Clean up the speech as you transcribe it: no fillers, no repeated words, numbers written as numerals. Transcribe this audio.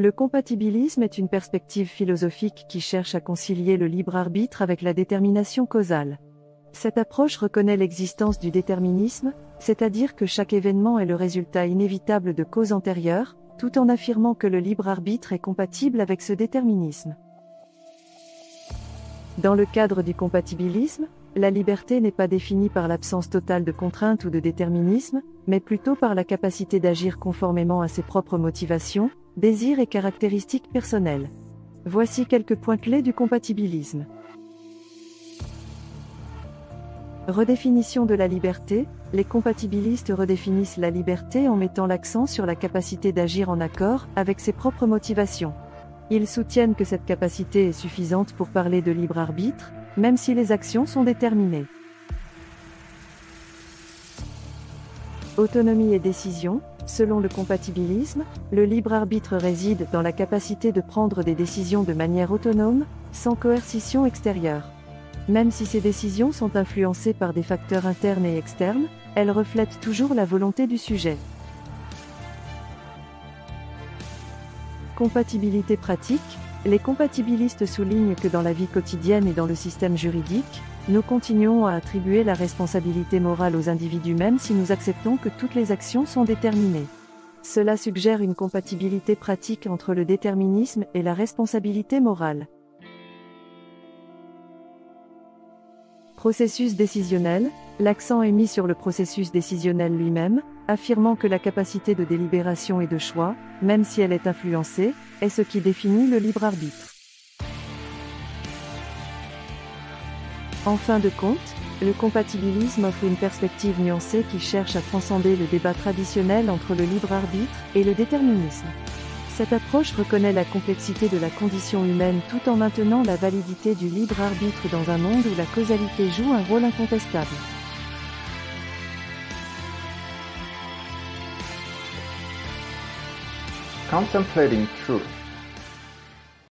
Le compatibilisme est une perspective philosophique qui cherche à concilier le libre arbitre avec la détermination causale. Cette approche reconnaît l'existence du déterminisme, c'est-à-dire que chaque événement est le résultat inévitable de causes antérieures, tout en affirmant que le libre arbitre est compatible avec ce déterminisme. Dans le cadre du compatibilisme, la liberté n'est pas définie par l'absence totale de contraintes ou de déterminisme, mais plutôt par la capacité d'agir conformément à ses propres motivations, désirs et caractéristiques personnelles. Voici quelques points clés du compatibilisme. Redéfinition de la liberté. Les compatibilistes redéfinissent la liberté en mettant l'accent sur la capacité d'agir en accord avec ses propres motivations. Ils soutiennent que cette capacité est suffisante pour parler de libre arbitre, même si les actions sont déterminées. Autonomie et décision. Selon le compatibilisme, le libre arbitre réside dans la capacité de prendre des décisions de manière autonome, sans coercition extérieure. Même si ces décisions sont influencées par des facteurs internes et externes, elles reflètent toujours la volonté du sujet. Compatibilité pratique. Les compatibilistes soulignent que dans la vie quotidienne et dans le système juridique, nous continuons à attribuer la responsabilité morale aux individus même si nous acceptons que toutes les actions sont déterminées. Cela suggère une compatibilité pratique entre le déterminisme et la responsabilité morale. Processus décisionnel. L'accent est mis sur le processus décisionnel lui-même, affirmant que la capacité de délibération et de choix, même si elle est influencée, est ce qui définit le libre arbitre. En fin de compte, le compatibilisme offre une perspective nuancée qui cherche à transcender le débat traditionnel entre le libre arbitre et le déterminisme. Cette approche reconnaît la complexité de la condition humaine tout en maintenant la validité du libre arbitre dans un monde où la causalité joue un rôle incontestable. Contemplating truth.